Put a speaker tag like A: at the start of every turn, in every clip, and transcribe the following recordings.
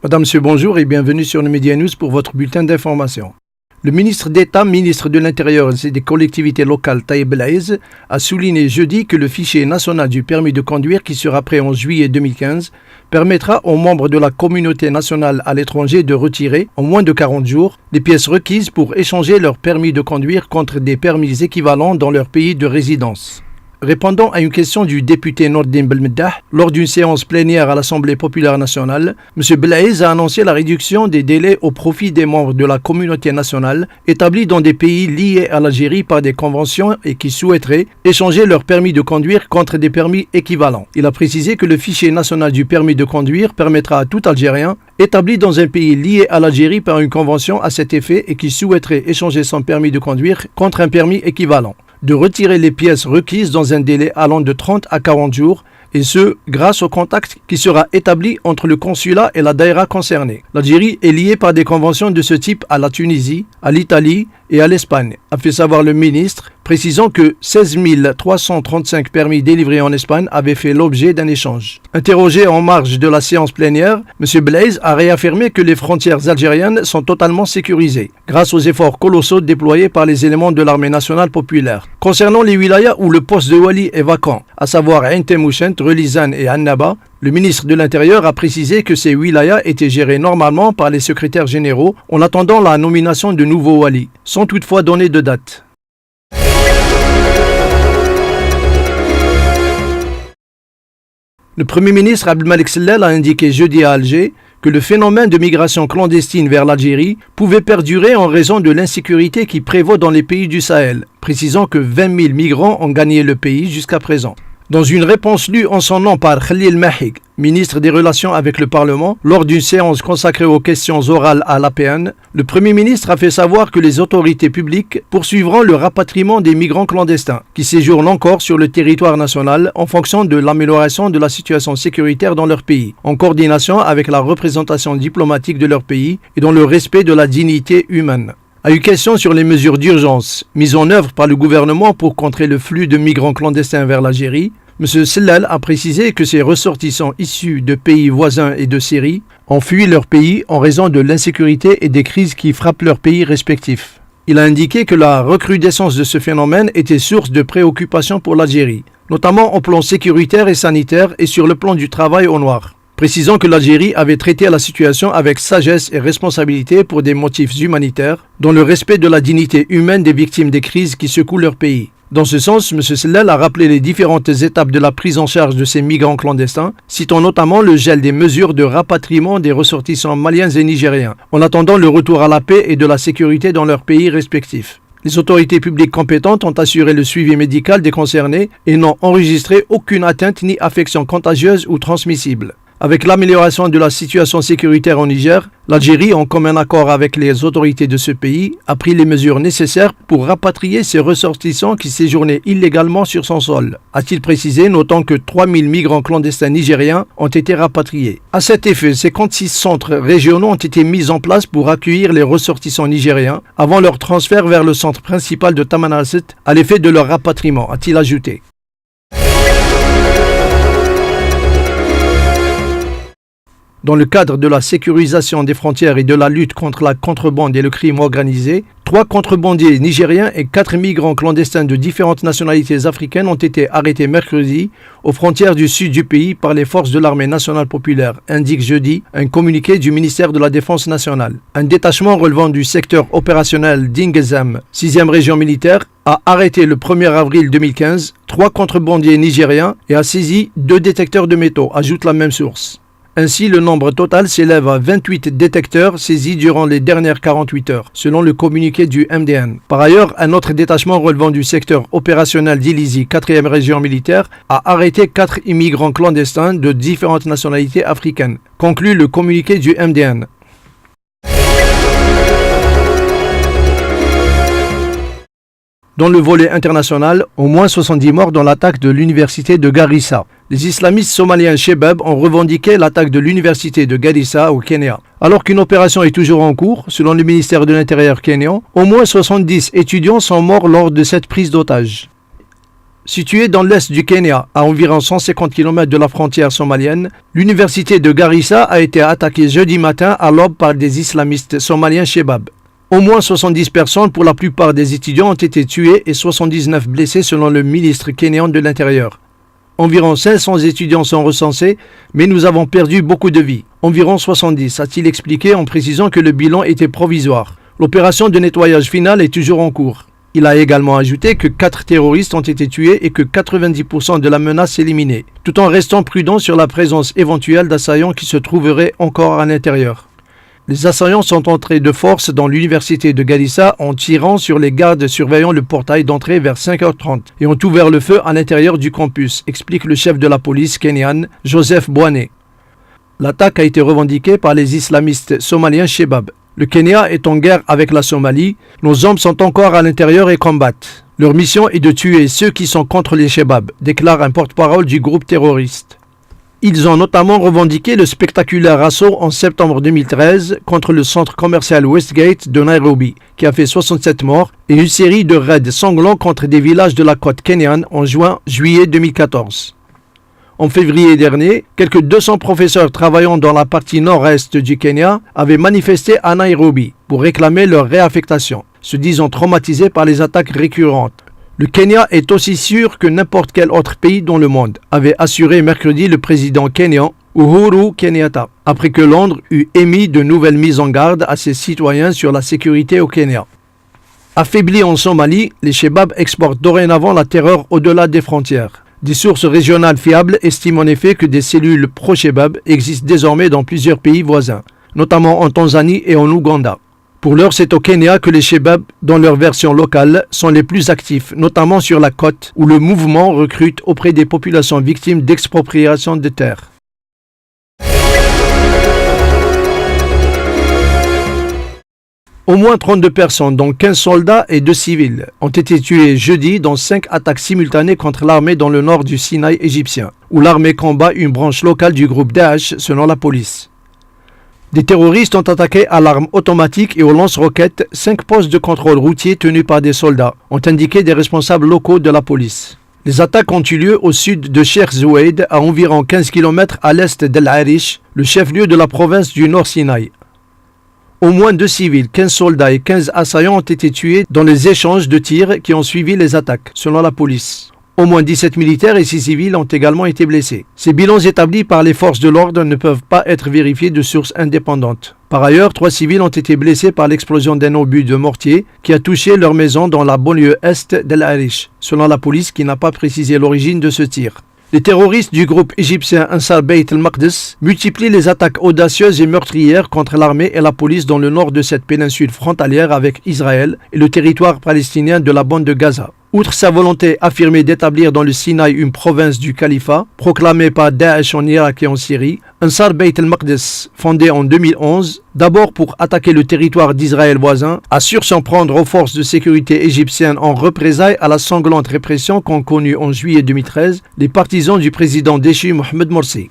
A: Madame, Monsieur, bonjour et bienvenue sur le Média News pour votre bulletin d'information. Le ministre d'État, ministre de l'Intérieur et des collectivités locales, Taïeb Belaïz, a souligné jeudi que le fichier national du permis de conduire qui sera prêt en juillet 2015 permettra aux membres de la communauté nationale à l'étranger de retirer, en moins de 40 jours, les pièces requises pour échanger leur permis de conduire contre des permis équivalents dans leur pays de résidence. Répondant à une question du député Nordin Belmeddah lors d'une séance plénière à l'Assemblée populaire nationale, M. Belaïz a annoncé la réduction des délais au profit des membres de la communauté nationale établis dans des pays liés à l'Algérie par des conventions et qui souhaiteraient échanger leur permis de conduire contre des permis équivalents. Il a précisé que le fichier national du permis de conduire permettra à tout Algérien établi dans un pays lié à l'Algérie par une convention à cet effet et qui souhaiterait échanger son permis de conduire contre un permis équivalent de retirer les pièces requises dans un délai allant de 30 à 40 jours, et ce, grâce au contact qui sera établi entre le consulat et la daïra concernée. L'Algérie est liée par des conventions de ce type à la Tunisie, à l'Italie et à l'Espagne, a fait savoir le ministre, précisant que 16 335 permis délivrés en Espagne avaient fait l'objet d'un échange. Interrogé en marge de la séance plénière, M. Belaïz a réaffirmé que les frontières algériennes sont totalement sécurisées, grâce aux efforts colossaux déployés par les éléments de l'armée nationale populaire. Concernant les wilayas où le poste de Wali est vacant, à savoir Ain Temouchent, Relizane et Annaba, le ministre de l'Intérieur a précisé que ces wilayas étaient gérés normalement par les secrétaires généraux en attendant la nomination de nouveaux Wali, sans toutefois donner de date. Le Premier ministre Abdelmalek Sellal a indiqué jeudi à Alger que le phénomène de migration clandestine vers l'Algérie pouvait perdurer en raison de l'insécurité qui prévaut dans les pays du Sahel, précisant que 20 000 migrants ont gagné le pays jusqu'à présent. Dans une réponse lue en son nom par Khalil Mahig, ministre des Relations avec le Parlement, lors d'une séance consacrée aux questions orales à l'APN, le Premier ministre a fait savoir que les autorités publiques poursuivront le rapatriement des migrants clandestins qui séjournent encore sur le territoire national en fonction de l'amélioration de la situation sécuritaire dans leur pays, en coordination avec la représentation diplomatique de leur pays et dans le respect de la dignité humaine. À une question sur les mesures d'urgence mises en œuvre par le gouvernement pour contrer le flux de migrants clandestins vers l'Algérie, M. Sellal a précisé que ces ressortissants issus de pays voisins et de Syrie ont fui leur pays en raison de l'insécurité et des crises qui frappent leurs pays respectifs. Il a indiqué que la recrudescence de ce phénomène était source de préoccupation pour l'Algérie, notamment au plan sécuritaire et sanitaire et sur le plan du travail au noir, précisant que l'Algérie avait traité la situation avec sagesse et responsabilité pour des motifs humanitaires, dans le respect de la dignité humaine des victimes des crises qui secouent leur pays. Dans ce sens, M. Sellal a rappelé les différentes étapes de la prise en charge de ces migrants clandestins, citant notamment le gel des mesures de rapatriement des ressortissants maliens et nigériens, en attendant le retour à la paix et de la sécurité dans leurs pays respectifs. Les autorités publiques compétentes ont assuré le suivi médical des concernés et n'ont enregistré aucune atteinte ni affection contagieuse ou transmissible. Avec l'amélioration de la situation sécuritaire au Niger, l'Algérie, en commun accord avec les autorités de ce pays, a pris les mesures nécessaires pour rapatrier ces ressortissants qui séjournaient illégalement sur son sol, a-t-il précisé, notant que 3000 migrants clandestins nigériens ont été rapatriés. À cet effet, 56 centres régionaux ont été mis en place pour accueillir les ressortissants nigériens avant leur transfert vers le centre principal de Tamanrasset à l'effet de leur rapatriement, a-t-il ajouté. Dans le cadre de la sécurisation des frontières et de la lutte contre la contrebande et le crime organisé, 3 contrebandiers nigériens et 4 migrants clandestins de différentes nationalités africaines ont été arrêtés mercredi aux frontières du sud du pays par les forces de l'armée nationale populaire, indique jeudi un communiqué du ministère de la Défense nationale. Un détachement relevant du secteur opérationnel d'Ingezam, 6e région militaire, a arrêté le 1er avril 2015 3 contrebandiers nigériens et a saisi 2 détecteurs de métaux, ajoute la même source. Ainsi, le nombre total s'élève à 28 détecteurs saisis durant les dernières 48 heures, selon le communiqué du MDN. Par ailleurs, un autre détachement relevant du secteur opérationnel d'Ilizi, 4e région militaire, a arrêté 4 immigrants clandestins de différentes nationalités africaines, conclut le communiqué du MDN. Dans le volet international, au moins 70 morts dans l'attaque de l'université de Garissa. Les islamistes somaliens Shebab ont revendiqué l'attaque de l'université de Garissa au Kenya. Alors qu'une opération est toujours en cours, selon le ministère de l'Intérieur kényan, au moins 70 étudiants sont morts lors de cette prise d'otage. Située dans l'est du Kenya, à environ 150 km de la frontière somalienne, l'université de Garissa a été attaquée jeudi matin à l'aube par des islamistes somaliens Shebab. Au moins 70 personnes, pour la plupart des étudiants, ont été tuées et 79 blessés selon le ministre kényan de l'Intérieur. Environ 500 étudiants sont recensés, mais nous avons perdu beaucoup de vies. Environ 70, a-t-il expliqué en précisant que le bilan était provisoire. L'opération de nettoyage finale est toujours en cours. Il a également ajouté que 4 terroristes ont été tués et que 90% de la menace est éliminée, tout en restant prudent sur la présence éventuelle d'assaillants qui se trouveraient encore à l'intérieur. Les assaillants sont entrés de force dans l'université de Garissa en tirant sur les gardes surveillant le portail d'entrée vers 5h30 et ont ouvert le feu à l'intérieur du campus, explique le chef de la police kenyane, Joseph Bwane. L'attaque a été revendiquée par les islamistes somaliens Shebab. Le Kenya est en guerre avec la Somalie. Nos hommes sont encore à l'intérieur et combattent. Leur mission est de tuer ceux qui sont contre les Shebab, déclare un porte-parole du groupe terroriste. Ils ont notamment revendiqué le spectaculaire assaut en septembre 2013 contre le centre commercial Westgate de Nairobi, qui a fait 67 morts, et une série de raids sanglants contre des villages de la côte kenyane en juillet 2014. En février dernier, quelques 200 professeurs travaillant dans la partie nord-est du Kenya avaient manifesté à Nairobi pour réclamer leur réaffectation, se disant traumatisés par les attaques récurrentes. Le Kenya est aussi sûr que n'importe quel autre pays dans le monde, avait assuré mercredi le président kényan Uhuru Kenyatta, après que Londres eut émis de nouvelles mises en garde à ses citoyens sur la sécurité au Kenya. Affaiblis en Somalie, les Shebab exportent dorénavant la terreur au-delà des frontières. Des sources régionales fiables estiment en effet que des cellules pro-Shebab existent désormais dans plusieurs pays voisins, notamment en Tanzanie et en Ouganda. Pour l'heure, c'est au Kenya que les Shebab, dans leur version locale, sont les plus actifs, notamment sur la côte, où le mouvement recrute auprès des populations victimes d'expropriation de terres. Au moins 32 personnes, dont 15 soldats et 2 civils, ont été tués jeudi dans 5 attaques simultanées contre l'armée dans le nord du Sinaï égyptien, où l'armée combat une branche locale du groupe Daesh, selon la police. Des terroristes ont attaqué à l'arme automatique et aux lance-roquettes 5 postes de contrôle routier tenus par des soldats, ont indiqué des responsables locaux de la police. Les attaques ont eu lieu au sud de Sheikh Zouaid, à environ 15 km à l'est d'El Arish, le chef-lieu de la province du Nord Sinaï. Au moins 2 civils, 15 soldats et 15 assaillants ont été tués dans les échanges de tirs qui ont suivi les attaques, selon la police. Au moins 17 militaires et 6 civils ont également été blessés. Ces bilans établis par les forces de l'ordre ne peuvent pas être vérifiés de sources indépendantes. Par ailleurs, 3 civils ont été blessés par l'explosion d'un obus de mortier qui a touché leur maison dans la banlieue est d'El Arish, selon la police qui n'a pas précisé l'origine de ce tir. Les terroristes du groupe égyptien Ansar Bayt al-Maqdis multiplient les attaques audacieuses et meurtrières contre l'armée et la police dans le nord de cette péninsule frontalière avec Israël et le territoire palestinien de la bande de Gaza. Outre sa volonté affirmée d'établir dans le Sinaï une province du califat, proclamée par Daesh en Irak et en Syrie, Ansar Bayt al-Maqdis, fondé en 2011, d'abord pour attaquer le territoire d'Israël voisin, assure s'en prendre aux forces de sécurité égyptiennes en représailles à la sanglante répression qu'ont connue en juillet 2013 les partisans du président déchu Mohamed Morsi.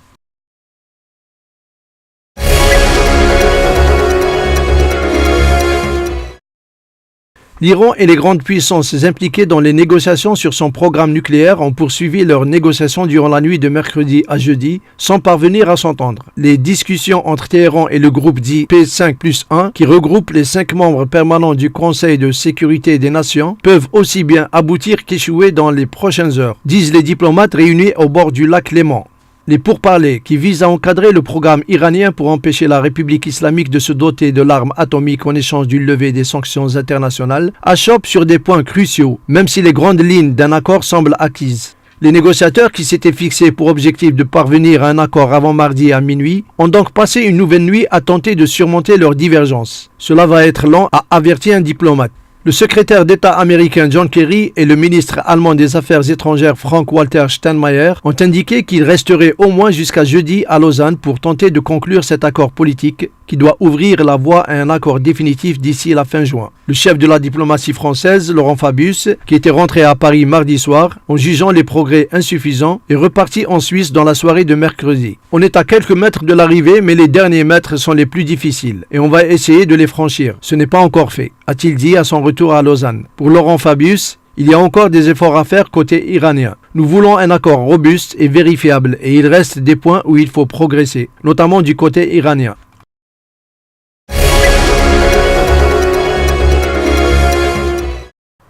A: L'Iran et les grandes puissances impliquées dans les négociations sur son programme nucléaire ont poursuivi leurs négociations durant la nuit de mercredi à jeudi sans parvenir à s'entendre. Les discussions entre Téhéran et le groupe dit P5+1, qui regroupe les 5 membres permanents du Conseil de sécurité des Nations, peuvent aussi bien aboutir qu'échouer dans les prochaines heures, disent les diplomates réunis au bord du lac Léman. Les pourparlers, qui visent à encadrer le programme iranien pour empêcher la République islamique de se doter de l'arme atomique en échange du lever des sanctions internationales, achoppent sur des points cruciaux, même si les grandes lignes d'un accord semblent acquises. Les négociateurs, qui s'étaient fixés pour objectif de parvenir à un accord avant mardi à minuit, ont donc passé une nouvelle nuit à tenter de surmonter leurs divergences. Cela va être lent, a averti un diplomate. Le secrétaire d'État américain John Kerry et le ministre allemand des Affaires étrangères Frank-Walter Steinmeier ont indiqué qu'ils resteraient au moins jusqu'à jeudi à Lausanne pour tenter de conclure cet accord politique qui doit ouvrir la voie à un accord définitif d'ici la fin juin. Le chef de la diplomatie française, Laurent Fabius, qui était rentré à Paris mardi soir, en jugeant les progrès insuffisants, est reparti en Suisse dans la soirée de mercredi. On est à quelques mètres de l'arrivée, mais les derniers mètres sont les plus difficiles et on va essayer de les franchir. Ce n'est pas encore fait, a-t-il dit à son retour à Lausanne. Pour Laurent Fabius, Il y a encore des efforts à faire côté iranien. Nous voulons un accord robuste et vérifiable et il reste des points où il faut progresser, notamment du côté iranien.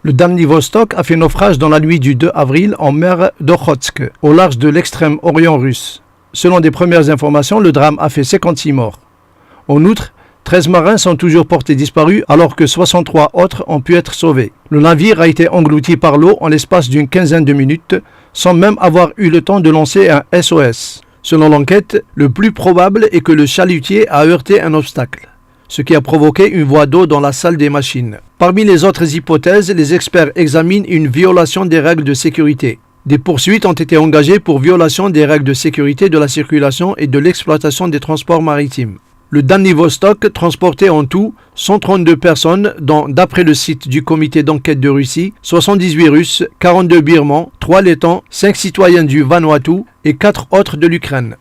A: Le Dam Vostok a fait naufrage dans la nuit du 2 avril en mer d'Okhotsk, au large de l'extrême-orient russe. Selon des premières informations, le drame a fait 56 morts. En outre, 13 marins sont toujours portés disparus alors que 63 autres ont pu être sauvés. Le navire a été englouti par l'eau en l'espace d'une quinzaine de minutes, sans même avoir eu le temps de lancer un SOS. Selon l'enquête, le plus probable est que le chalutier a heurté un obstacle, ce qui a provoqué une voie d'eau dans la salle des machines. Parmi les autres hypothèses, les experts examinent une violation des règles de sécurité. Des poursuites ont été engagées pour violation des règles de sécurité de la circulation et de l'exploitation des transports maritimes. Le Dam Vostok transportait en tout 132 personnes, dont, d'après le site du comité d'enquête de Russie, 78 Russes, 42 Birmans, 3 Lettons, 5 citoyens du Vanuatu et 4 autres de l'Ukraine.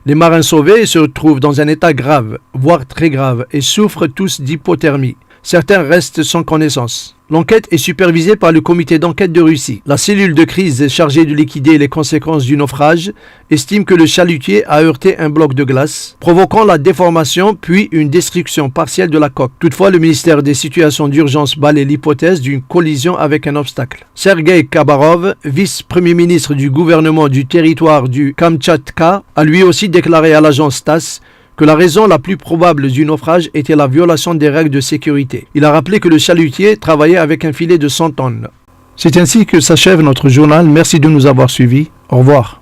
A: Les marins sauvés se trouvent dans un état grave, voire très grave, et souffrent tous d'hypothermie. Certains restent sans connaissance. L'enquête est supervisée par le comité d'enquête de Russie. La cellule de crise chargée de liquider les conséquences du naufrage estime que le chalutier a heurté un bloc de glace, provoquant la déformation puis une destruction partielle de la coque. Toutefois, le ministère des situations d'urgence balaie l'hypothèse d'une collision avec un obstacle. Sergei Khabarov, vice-premier ministre du gouvernement du territoire du Kamtchatka, a lui aussi déclaré à l'agence TASS que la raison la plus probable du naufrage était la violation des règles de sécurité. Il a rappelé que le chalutier travaillait avec un filet de 100 tonnes. C'est ainsi que s'achève notre journal. Merci de nous avoir suivis. Au revoir.